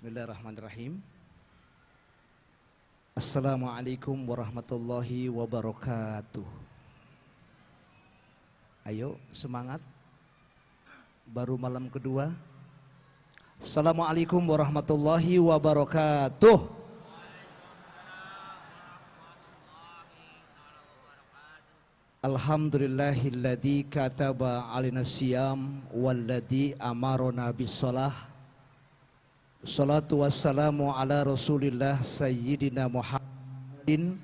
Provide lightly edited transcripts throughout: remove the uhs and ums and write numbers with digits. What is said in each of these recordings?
Bismillahirrahmanirrahim. Assalamualaikum warahmatullahi wabarakatuh. Ayo semangat. Baru malam kedua. Assalamualaikum warahmatullahi wabarakatuh. Alhamdulillahilladzi kataba alina siyam walladzi amarona bisalah. Salatu wassalamu ala rasulillah sayyidina Muhammadin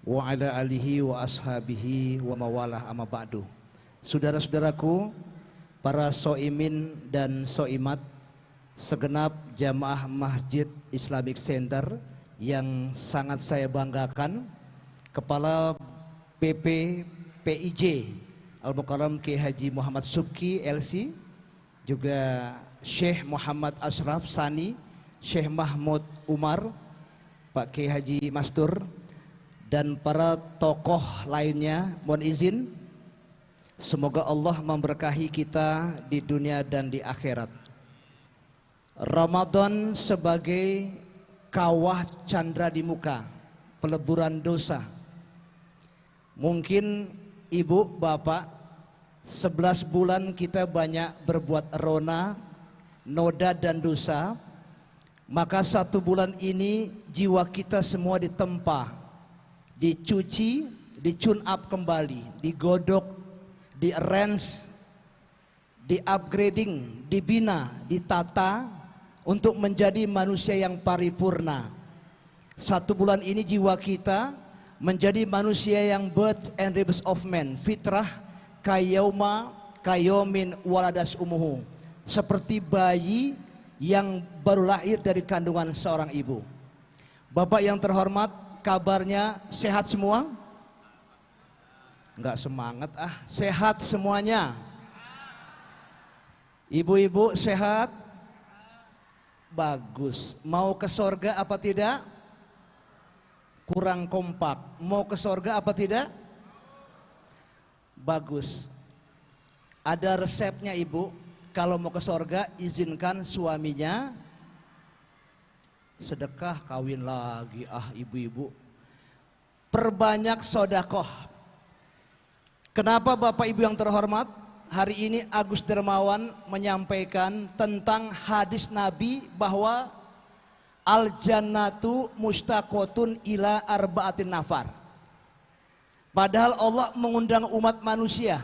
wa ala alihi wa ashabihi wa mawalah amma ba'du. Saudara-saudaraku, para soimin dan soimat, segenap jamaah Masjid Islamic Center yang sangat saya banggakan, Kepala BP PIJ Al-Mukarram Kiai Haji Muhammad Subki LC, juga Syekh Muhammad Ashraf Sani, Syekh Mahmud Umar, Pak Kiai Haji Mastur, dan para tokoh lainnya. Mohon izin, semoga Allah memberkahi kita di dunia dan di akhirat. Ramadan sebagai kawah candra di muka, peleburan dosa. Mungkin ibu, bapak, 11 bulan kita banyak berbuat rona, noda dan dosa, maka 1 bulan ini jiwa kita semua ditempa, dicuci, di-tune up kembali, digodok, di-arrange, di-upgrading, dibina, ditata untuk menjadi manusia yang paripurna. 1 bulan ini jiwa kita menjadi manusia yang birth and rebirth of man, fitrah kayomin waladas umuhu, seperti bayi yang baru lahir dari kandungan seorang ibu. Bapak yang terhormat, kabarnya sehat semua? Enggak semangat sehat semuanya. Ibu-ibu sehat? Bagus. Mau ke sorga apa tidak? Kurang kompak. Mau ke sorga apa tidak? Bagus. Ada resepnya ibu. Kalau mau ke sorga, izinkan suaminya sedekah, kawin lagi. Ibu-ibu, perbanyak sodakoh. Kenapa Bapak Ibu yang terhormat? Hari ini Agus Dermawan menyampaikan tentang hadis Nabi bahwa al-jannatu mustaqotun ila arba'atin nafar. Padahal Allah mengundang umat manusia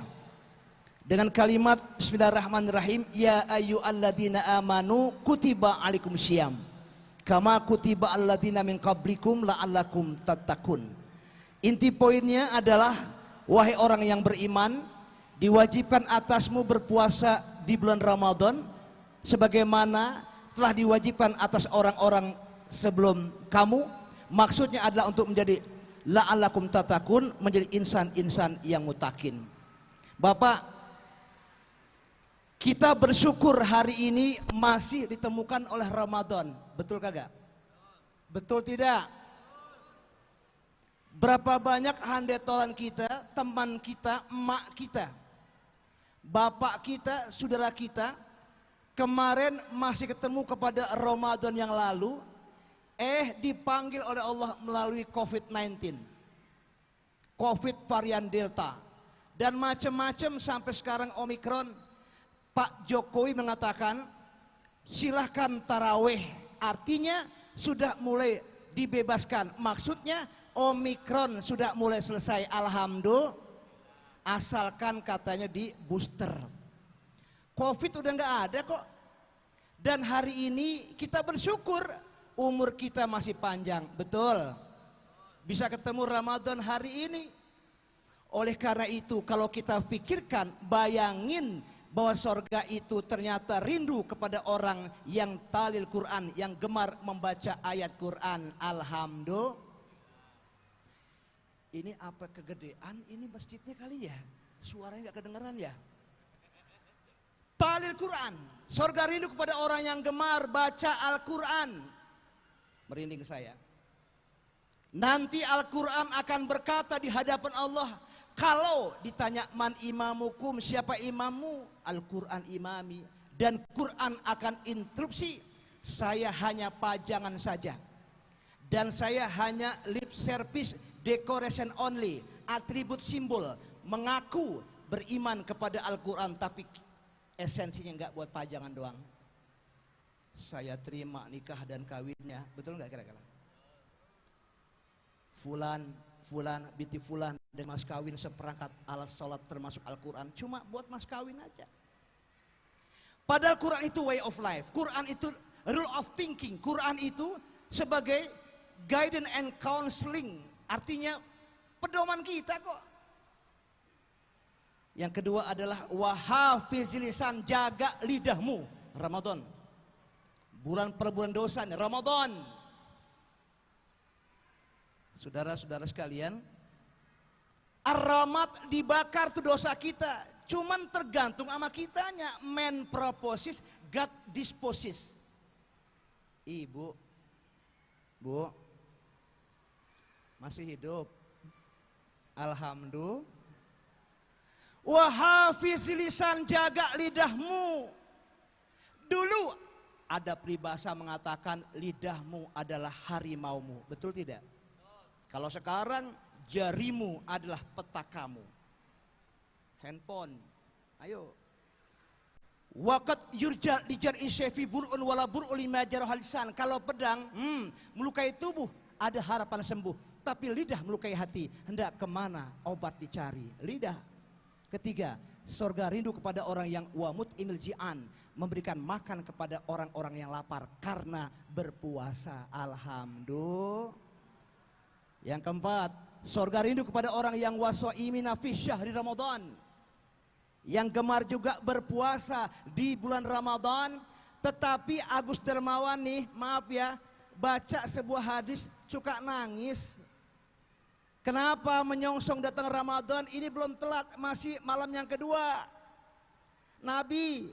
dengan kalimat Bismillahirrahmanirrahim, ya ayyuhalladzina amanu kutiba alaikum syiyam kama kutiba alladzina min qablikum la'allakum tattaqun. Inti poinnya adalah, wahai orang yang beriman, diwajibkan atasmu berpuasa di bulan Ramadan sebagaimana telah diwajibkan atas orang-orang sebelum kamu. Maksudnya adalah untuk menjadi la'allakum tattaqun, menjadi insan-insan yang mutakin. Bapak, kita bersyukur hari ini masih ditemukan oleh Ramadan. Betul kagak? Betul tidak? Berapa banyak handetolan kita, teman kita, emak kita, bapak kita, saudara kita, kemarin masih ketemu kepada Ramadan yang lalu, dipanggil oleh Allah melalui COVID-19, COVID varian Delta, dan macam-macam sampai sekarang Omikron. Pak Jokowi mengatakan silahkan taraweh, artinya sudah mulai dibebaskan. Maksudnya Omikron sudah mulai selesai, alhamdulillah, asalkan katanya di booster. Covid udah nggak ada kok. Dan hari ini kita bersyukur umur kita masih panjang, betul. Bisa ketemu Ramadan hari ini. Oleh karena itu kalau kita pikirkan, bayangin bahwa sorga itu ternyata rindu kepada orang yang talil Quran, yang gemar membaca ayat Quran. Alhamdulillah. Ini apa kegedean ini masjidnya kali ya? Suaranya nggak kedengeran ya? Talil Quran, sorga rindu kepada orang yang gemar baca Al-Quran. Merinding saya. Nanti Al-Quran akan berkata di hadapan Allah, kalau ditanya man imamukum, siapa imammu? Al-Quran imami. Dan Quran akan interupsi, Saya hanya pajangan saja. Dan saya hanya lip service, decoration only, atribut simbol, mengaku beriman kepada Al-Quran, tapi esensinya nggak buat pajangan doang. Saya terima nikah dan kawinnya, betul nggak kira-kira? Fulan binti fulan dan mas kawin seperangkat alat sholat termasuk Al-Quran, cuma buat mas kawin aja. Padahal Quran itu way of life, Quran itu rule of thinking, Quran itu sebagai guidance and counseling, artinya pedoman kita kok. Yang kedua adalah wahafizil lisan, jaga lidahmu. Ramadan, bulan per bulan dosa nih, Ramadan. Saudara-saudara sekalian, ar-ramat dibakar tuh dosa kita. Cuman tergantung sama kitanya. Man proposes, God disposes. Ibu, Bu, masih hidup? Alhamdulillah. Wahafizil lisan, jaga lidahmu. Dulu ada peribahasa mengatakan lidahmu adalah harimaumu, betul tidak? Kalau sekarang jarimu adalah petakamu. Handphone, ayo. Waqat yurja lijar isyafi bur'un wala bur'un lima jarahal lisan. Kalau pedang melukai tubuh ada harapan sembuh, tapi lidah melukai hati, hendak kemana obat dicari? Lidah. Ketiga, surga rindu kepada orang yang wamut imil ji'an, memberikan makan kepada orang-orang yang lapar karena berpuasa. Alhamdulillah. Yang keempat, surga rindu kepada orang yang waswaimina fi syahri Ramadan, yang gemar juga berpuasa di bulan Ramadan. Tetapi Agus Dermawan nih, maaf ya, baca sebuah hadis suka nangis. Kenapa menyongsong datang Ramadan? Ini belum telat, masih malam yang kedua. Nabi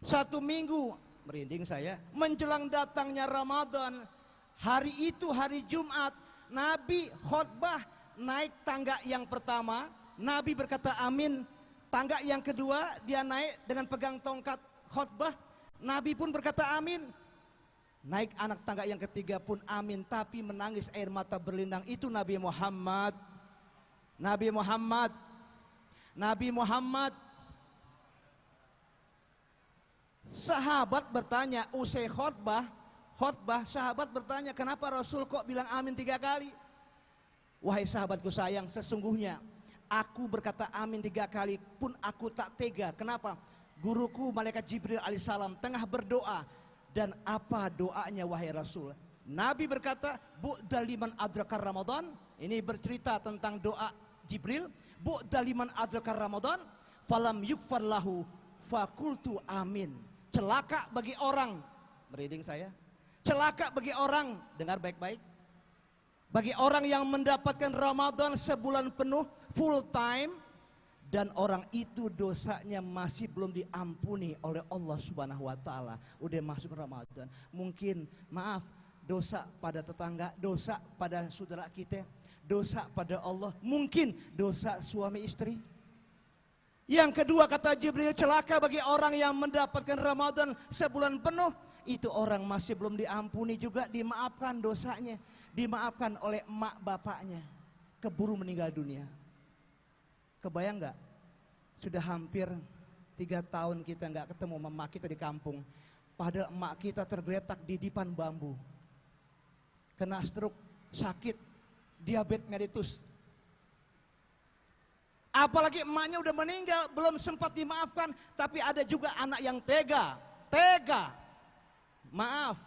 1 minggu, merinding saya, menjelang datangnya Ramadan, hari itu hari Jumat, Nabi khotbah naik tangga yang pertama, Nabi berkata amin. Tangga yang kedua dia naik dengan pegang tongkat khotbah, Nabi pun berkata amin. Naik anak tangga yang ketiga pun amin, tapi menangis air mata berlinang. Itu Nabi Muhammad. Nabi Muhammad. Nabi Muhammad. Sahabat bertanya, usai khotbah, sahabat bertanya, kenapa Rasul kok bilang amin 3 kali? Wahai sahabatku sayang, sesungguhnya aku berkata amin 3 kali pun aku tak tega. Kenapa? Guruku malaikat Jibril alaihissalam tengah berdoa. Dan apa doanya wahai Rasul? Nabi berkata, bu'da liman adrakar Ramadan. Ini bercerita tentang doa Jibril. Bu'da liman adrakar Ramadan, falam yukfar lahu, fakultu amin. Celaka bagi orang, merinding saya, celaka bagi orang, dengar baik-baik, bagi orang yang mendapatkan Ramadan sebulan penuh full time, dan orang itu dosanya masih belum diampuni oleh Allah Subhanahu wa taala. Udah masuk Ramadan, mungkin maaf, dosa pada tetangga, dosa pada saudara kita, dosa pada Allah, mungkin dosa suami istri. Yang kedua kata Jibril, celaka bagi orang yang mendapatkan Ramadan sebulan penuh, itu orang masih belum diampuni juga, dimaafkan dosanya, dimaafkan oleh emak bapaknya, keburu meninggal dunia. Kebayang nggak? Sudah hampir 3 tahun kita nggak ketemu emak kita di kampung. Padahal emak kita tergeletak di dipan bambu, kena stroke, sakit, diabetes mellitus. Apalagi emaknya udah meninggal, belum sempat dimaafkan. Tapi ada juga anak yang tega, maaf,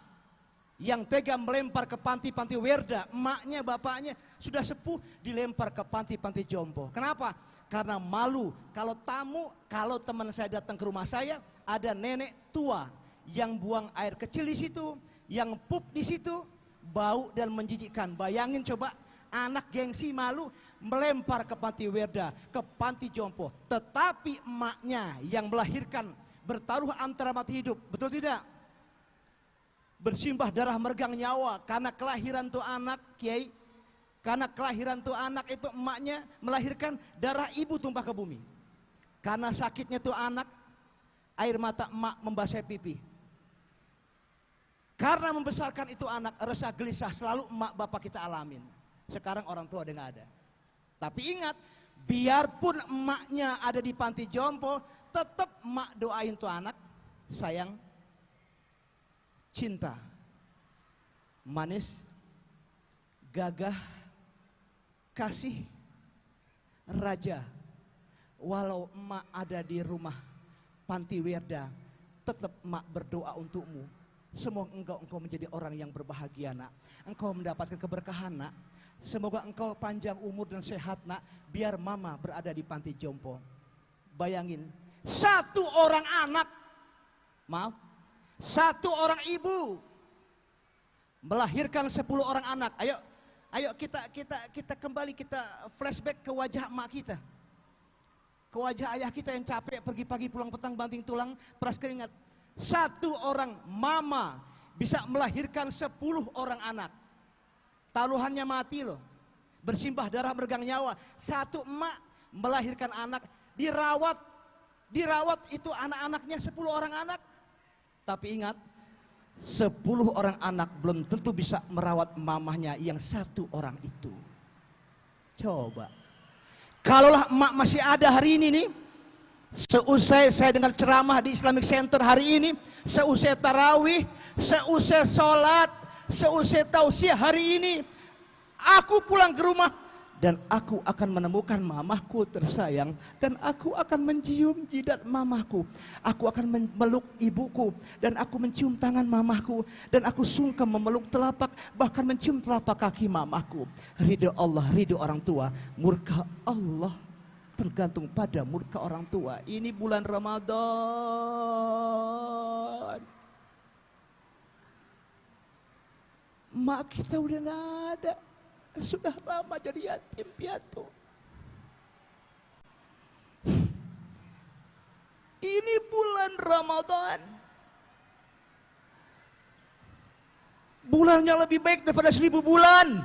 yang tega melempar ke panti-panti werda. Emaknya, bapaknya sudah sepuh, dilempar ke panti-panti jompo. Kenapa? Karena malu. Kalau teman saya datang ke rumah saya, ada nenek tua yang buang air kecil di situ, yang pup di situ, bau dan menjijikkan. Bayangin coba, anak gengsi malu melempar ke panti werda, ke panti jompo. Tetapi emaknya yang melahirkan bertaruh antara mati hidup, betul tidak? Bersimbah darah meregang nyawa karena kelahiran tuh anak, Kiai. Karena kelahiran tuh anak itu, emaknya melahirkan, darah ibu tumpah ke bumi. Karena sakitnya tuh anak, air mata emak membasahi pipi. Karena membesarkan itu anak, resah gelisah selalu emak bapak kita alamin. Sekarang orang tua udah gak ada. Tapi ingat, biarpun emaknya ada di panti jompo, tetap emak doain tuh anak, sayang, cinta, manis, gagah, kasih, raja. Walau emak ada di rumah panti Werda, tetap emak berdoa untukmu. Semoga engkau menjadi orang yang berbahagia, nak. Engkau mendapatkan keberkahan, nak. Semoga engkau panjang umur dan sehat, nak. Biar mama berada di panti jompo. Bayangin, satu orang anak, maaf, satu orang ibu melahirkan 10 orang anak. Ayo kita kembali, kita flashback ke wajah emak kita. Ke wajah ayah kita yang capek pergi pagi pulang petang banting tulang peras keringat. Satu orang mama bisa melahirkan 10 orang anak. Taluhannya mati loh, bersimbah darah meregang nyawa. Satu emak melahirkan anak, dirawat itu anak-anaknya 10 orang anak. Tapi ingat, 10 orang anak belum tentu bisa merawat mamahnya yang 1 orang itu. Coba, kalaulah emak masih ada hari ini nih, seusai saya dengar ceramah di Islamic Center hari ini, seusai tarawih, seusai sholat, seusai tausiah hari ini, aku pulang ke rumah dan aku akan menemukan mamahku tersayang, dan aku akan mencium jidat mamahku, aku akan memeluk ibuku, dan aku mencium tangan mamahku, dan aku sungkem memeluk telapak, bahkan mencium telapak kaki mamahku. Ridho Allah, ridho orang tua, murka Allah tergantung pada murka orang tua. Ini bulan Ramadan, mak kita udah gak ada, sudah lama jadi yatim piatu. Ini bulan Ramadan, bulannya lebih baik daripada 1000 bulan.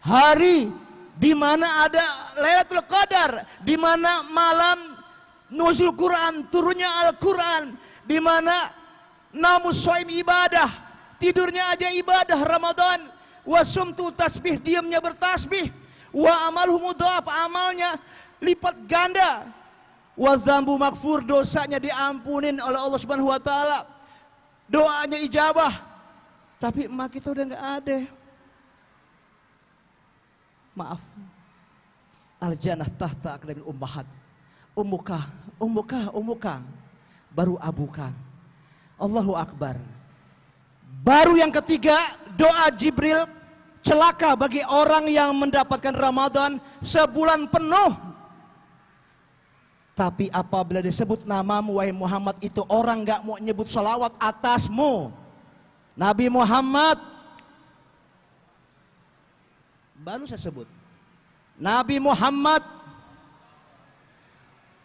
Hari di mana ada Lailatul Qadar, di mana malam nuzul Quran, turunnya Al-Quran, di mana namus shaim ibadah, tidurnya aja ibadah Ramadan. Wasumtu tasbih, diamnya bertasbih. Wa amalhu mudhaf, amalnya lipat ganda. Wa dzambu maghfur, dosanya diampunin oleh Allah Subhanahu wa taala. Doanya ijabah. Tapi emak kita udah enggak ada. Maaf. Al jannah tahta aqdamil ummahat. Ummuka, baru abuka. Allahu akbar. Baru yang ketiga, doa Jibril, celaka bagi orang yang mendapatkan Ramadan sebulan penuh. Tapi apabila disebut namamu wahai Muhammad, itu orang gak mau nyebut salawat atasmu. Nabi Muhammad, baru saya sebut Nabi Muhammad.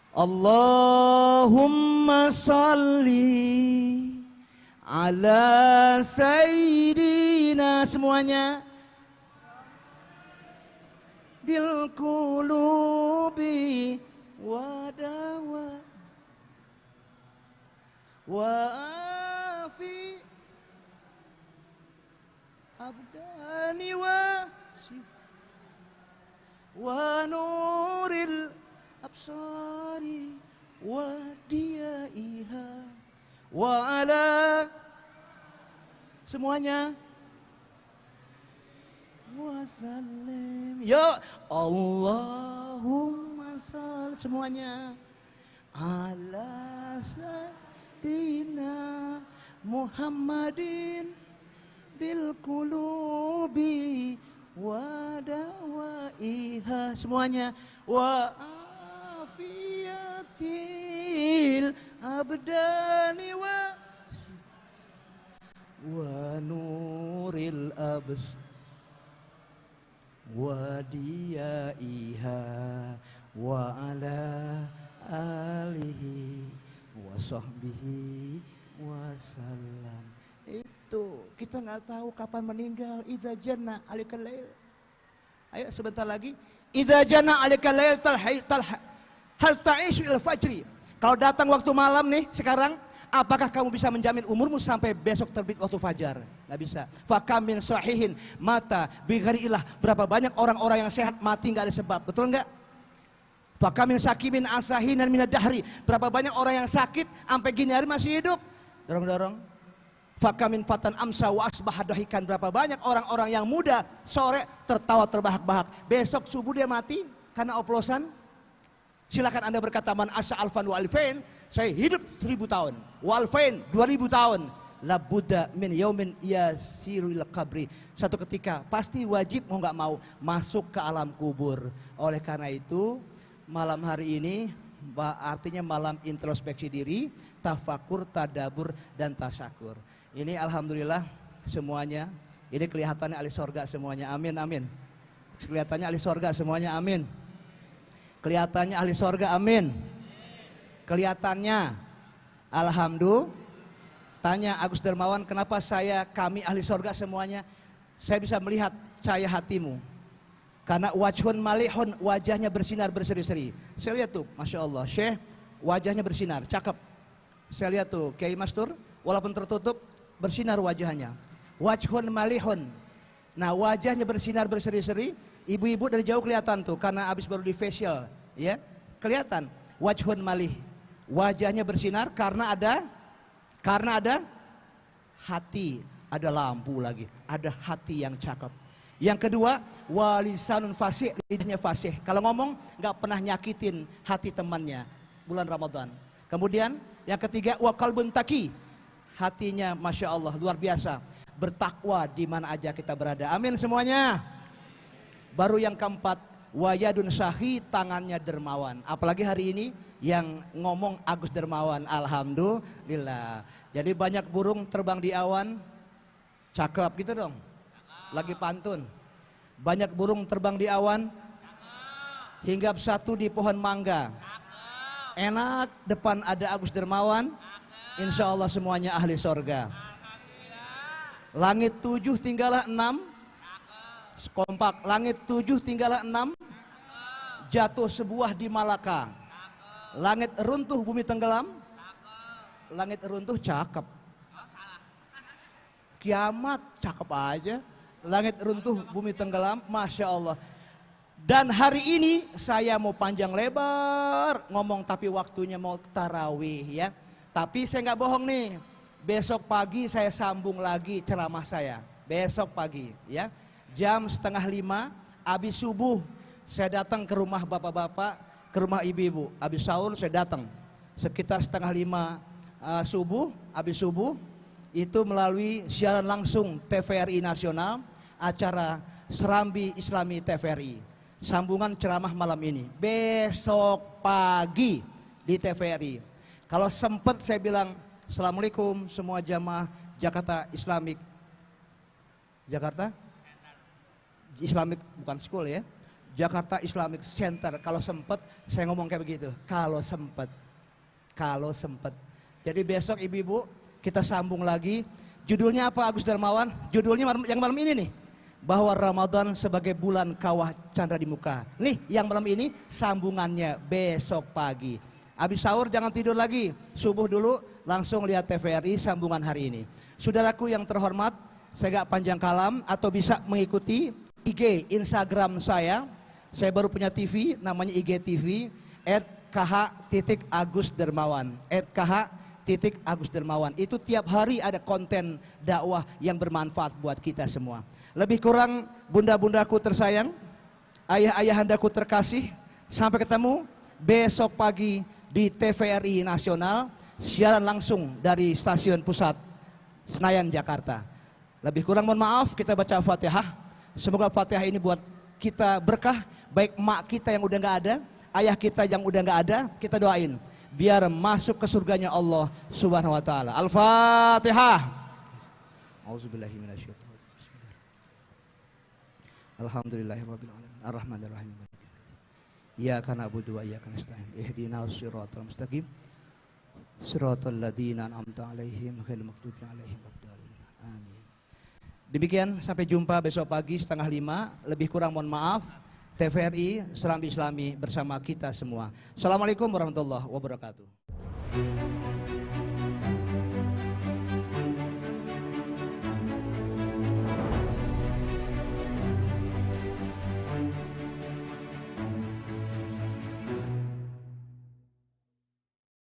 Allahumma salli ala sayyidina, semuanya, bil qulubi wa dawa wa afi abdani wa nuril absari wa diyaiha wa ala, semuanya, wasallim, ya Allahumma shalli, semuanya, ala sayyidina Muhammadin bil qulubi wa dawaiha, semuanya, wa afiyatil abdani wa nuril abs wa diyaiha wa ala alihi wa sahbihi wasallam. Itu kita nggak tahu kapan meninggal. Idza janna alikal lail. Ayo sebentar lagi. Idza janna alikal lail hal ta'ishu il fajri. Kalau datang waktu malam nih sekarang, Apakah kamu bisa menjamin umurmu sampai besok terbit waktu fajar? Nggak bisa. Fakam min sahihin mata bighairi ilah. Berapa banyak orang-orang yang sehat mati nggak ada sebab, betul nggak? Fakam min sakimin asahin dan minad dahri. Berapa banyak orang yang sakit sampai gini hari masih hidup? Dorong-dorong. Fakam min fatan amsa wa asbaha dahikan. Berapa banyak orang-orang yang muda sore tertawa terbahak-bahak, besok subuh dia mati karena oplosan. Silakan Anda berkata, man asa alfan wa alfain, saya hidup 1000 tahun, wa alfain 2000 tahun, la budda min yaumin yasiru ila qabri. Satu ketika pasti wajib mau nggak mau masuk ke alam kubur. Oleh karena itu malam hari ini artinya malam introspeksi diri, tafakur, tadabur, dan tasyakur. Ini alhamdulillah semuanya, ini kelihatannya ahli sorga semuanya, amin amin. Kelihatannya ahli sorga semuanya, amin. Kelihatannya ahli sorga, amin. Kelihatannya, alhamdulillah. Tanya Agus Dermawan, kenapa kami ahli sorga semuanya? Saya bisa melihat cahaya hatimu. Karena wajhun malihun, wajahnya bersinar berseri-seri. Saya lihat tuh, Masya Allah, Syekh, wajahnya bersinar, cakep. Saya lihat tuh, Kiai Mastur, walaupun tertutup, bersinar wajahnya. Wajhun malihun. Nah, wajahnya bersinar berseri-seri. Ibu-ibu dari jauh kelihatan tuh, karena habis baru di facial, ya, kelihatan. Wajhun malih, wajahnya bersinar karena ada hati, ada lampu lagi, ada hati yang cakep. Yang kedua, walisanun fasih, lidahnya fasih. Kalau ngomong nggak pernah nyakitin hati temannya. Bulan Ramadan. Kemudian yang ketiga, wa qalbun taqi, hatinya Masya Allah luar biasa, bertakwa di mana aja kita berada. Amin semuanya. Baru yang keempat, wayadun syahi, tangannya dermawan. Apalagi hari ini yang ngomong Agus Dermawan, alhamdulillah. Jadi banyak burung terbang di awan, cakep gitu dong. Lagi pantun. Banyak burung terbang di awan, hinggap satu di pohon mangga. Enak, depan ada Agus Dermawan, insya Allah semuanya ahli sorga. Langit 7 tinggallah 6. Kompak, langit 7 tinggallah 6, jatuh sebuah di Malaka. Langit runtuh bumi tenggelam. Langit runtuh cakep. Kiamat cakep aja. Langit runtuh bumi tenggelam, Masya Allah. Dan hari ini saya mau panjang lebar ngomong, tapi waktunya mau tarawih ya. Tapi saya nggak bohong nih, besok pagi saya sambung lagi ceramah saya. Besok pagi ya. Jam 4:30 habis subuh saya datang ke rumah bapak-bapak, ke rumah ibu-ibu. Habis sahur saya datang sekitar 4:30 subuh. Habis subuh itu melalui siaran langsung TVRI Nasional, acara Serambi Islami TVRI. Sambungan ceramah malam ini besok pagi di TVRI. Kalau sempat saya bilang assalamualaikum semua jamaah Jakarta Islamic, Jakarta Islamic bukan school ya, Jakarta Islamic Center. Kalau sempat saya ngomong kayak begitu, kalau sempat. Jadi besok ibu-ibu kita sambung lagi. Judulnya apa Agus Dermawan? Judulnya yang malam ini nih, bahwa Ramadan sebagai bulan kawah candra di muka. Nih yang malam ini sambungannya besok pagi. Habis sahur jangan tidur lagi, subuh dulu langsung lihat TVRI sambungan hari ini. Saudaraku yang terhormat, saya gak panjang kalam, atau bisa mengikuti IG, Instagram saya baru punya TV, namanya IGTV, @kh.agusdermawan, @kh.agusdermawan. Itu tiap hari ada konten dakwah yang bermanfaat buat kita semua. Lebih kurang bunda-bundaku tersayang, ayah-ayahandaku terkasih, sampai ketemu besok pagi di TVRI Nasional, siaran langsung dari stasiun pusat Senayan, Jakarta. Lebih kurang mohon maaf, kita baca Fatihah. Semoga Fatihah ini buat kita berkah, baik mak kita yang udah nggak ada, ayah kita yang udah nggak ada, kita doain biar masuk ke surganya Allah Subhanahu wa taala. Al-Fatihah. Auzubillahi minasyaitonir rajim. Alhamdulillahirabbil alamin. Arrahmanirrahim. Iyyaka na'budu wa iyyaka nasta'in. Ihdinas siratal mustaqim. Siratal ladzina an'amta 'alaihim ghairil maghdubi 'alaihim waladdallin. Amin. Demikian, sampai jumpa besok pagi 4:30. Lebih kurang mohon maaf. TVRI Serambi Islami bersama kita semua. Assalamualaikum warahmatullahi wabarakatuh.